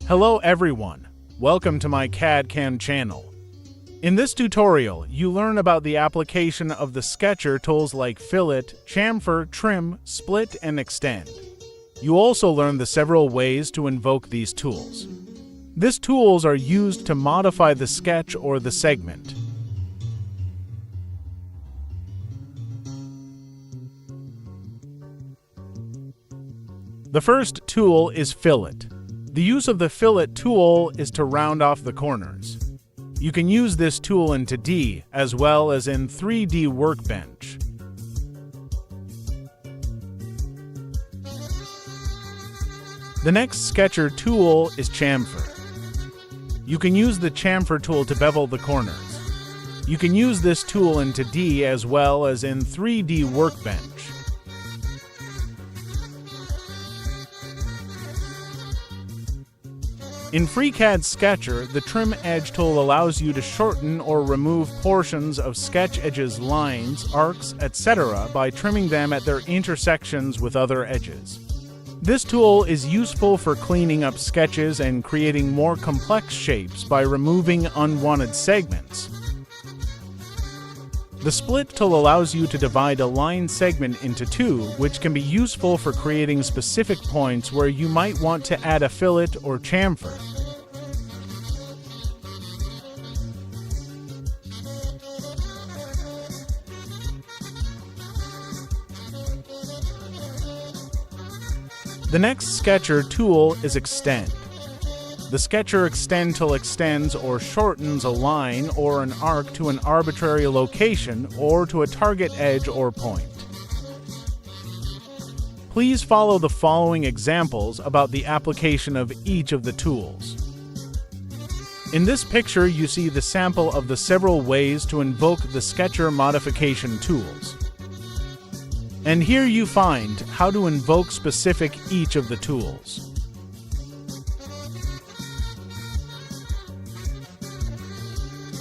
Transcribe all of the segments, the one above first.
Hello everyone, welcome to my CAD/CAM channel. In this tutorial, you learn about the application of the sketcher tools like Fillet, Chamfer, Trim, Split, and Extend. You also learn the several ways to invoke these tools. These tools are used to modify the sketch or the segment. The first tool is Fillet. The use of the Fillet tool is to round off the corners. You can use this tool in 2D as well as in 3D Workbench. The next sketcher tool is Chamfer. You can use the Chamfer tool to bevel the corners. You can use this tool in 2D as well as in 3D Workbench. In FreeCAD Sketcher, the Trim Edge tool allows you to shorten or remove portions of sketch edges, lines, arcs, etc. by trimming them at their intersections with other edges. This tool is useful for cleaning up sketches and creating more complex shapes by removing unwanted segments. The Split tool allows you to divide a line segment into two, which can be useful for creating specific points where you might want to add a fillet or chamfer. The next sketcher tool is Extend. The sketcher Extend tool extends or shortens a line or an arc to an arbitrary location or to a target edge or point. Please follow the following examples about the application of each of the tools. In this picture, you see the sample of the several ways to invoke the sketcher modification tools. And here you find how to invoke specific each of the tools.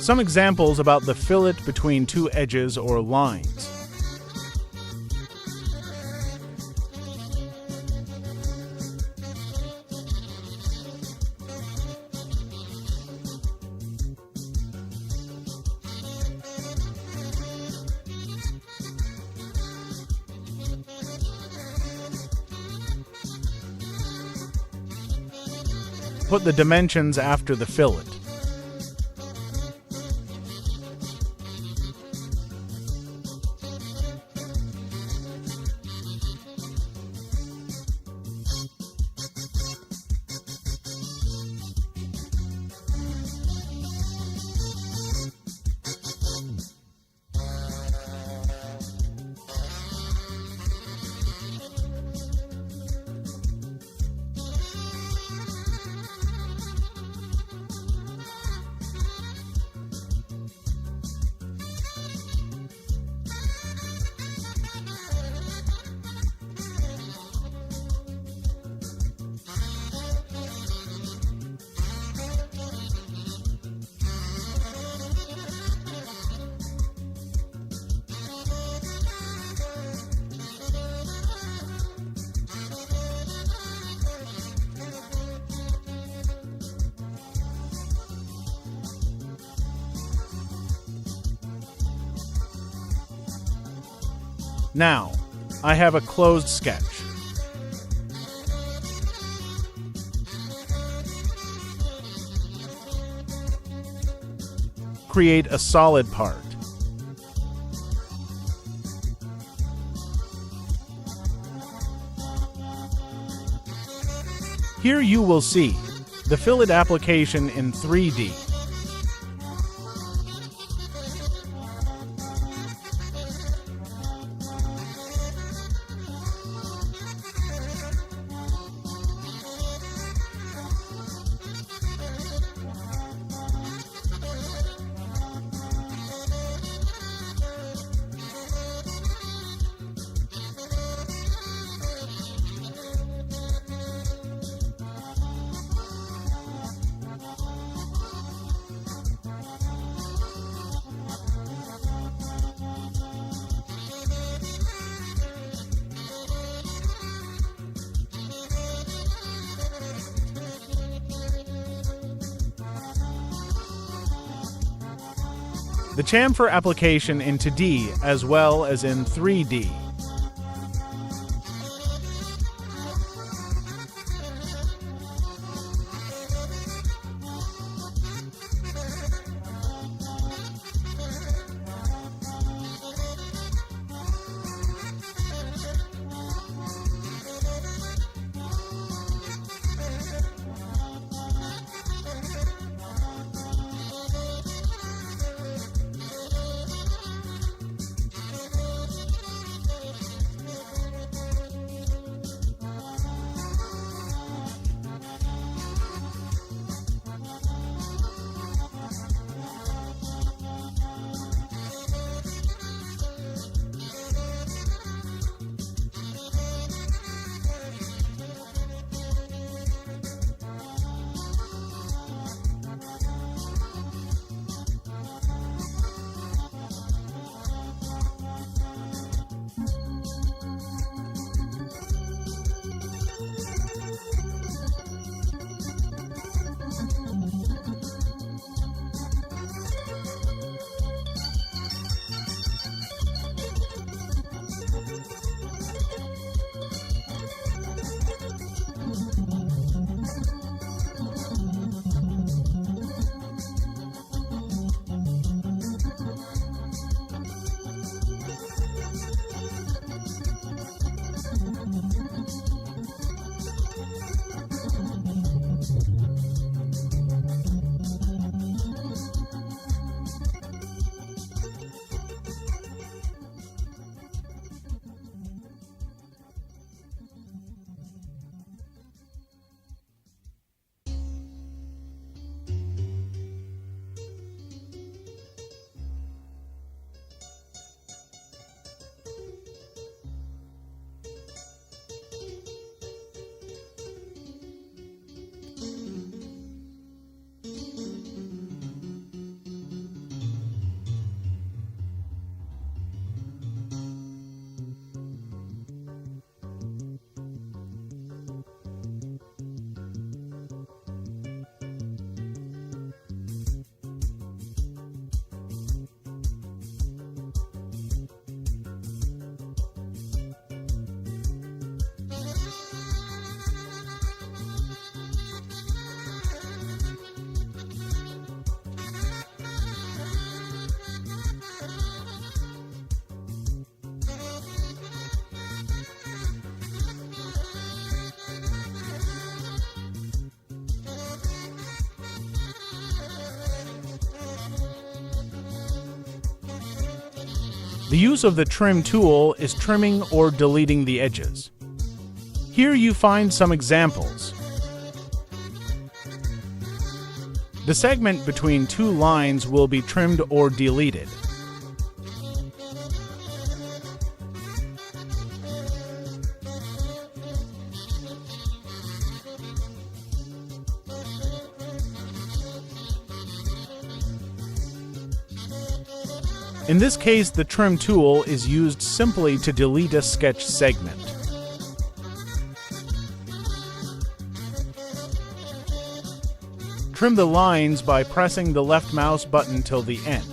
Some examples about the fillet between two edges or lines. Put the dimensions after the fillet. Now, I have a closed sketch. Create a solid part. Here you will see the fillet application in 3D. the chamfer application in 2D as well as in 3D. The use of the trim tool is trimming or deleting the edges. Here you find some examples. The segment between two lines will be trimmed or deleted. In this case, the trim tool is used simply to delete a sketch segment. Trim the lines by pressing the left mouse button till the end.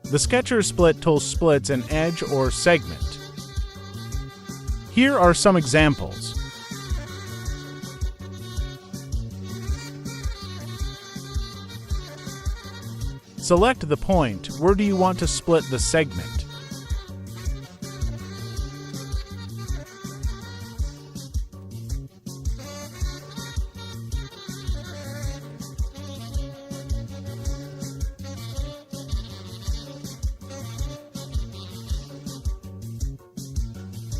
The Sketcher split tool splits an edge or segment. Here are some examples. Select the point. Where do you want to split the segment?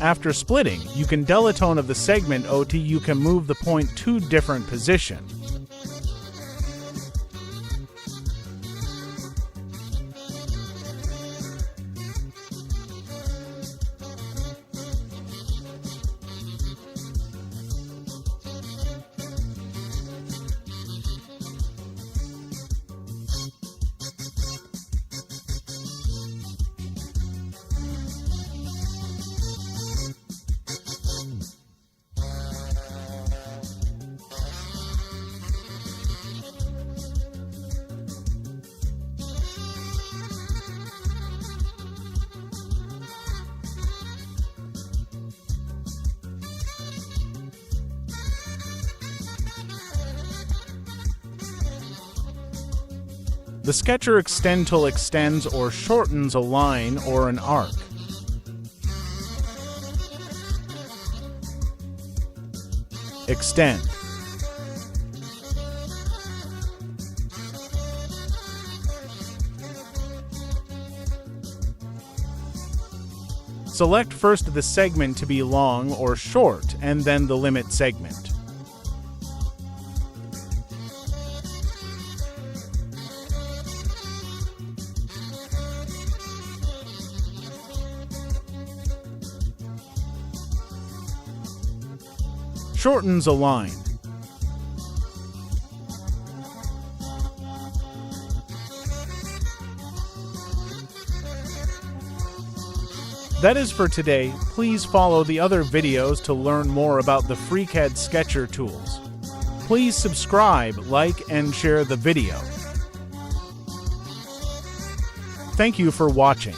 After splitting, you can deletone of the segment OT. You can move the point to different position. The Sketcher Extend tool extends or shortens a line or an arc. Extend. Select first the segment to be long or short, and then the limit segment. Shortens a line. That is for today. Please follow the other videos to learn more about the FreeCAD Sketcher tools. Please subscribe, like, and share the video. Thank you for watching.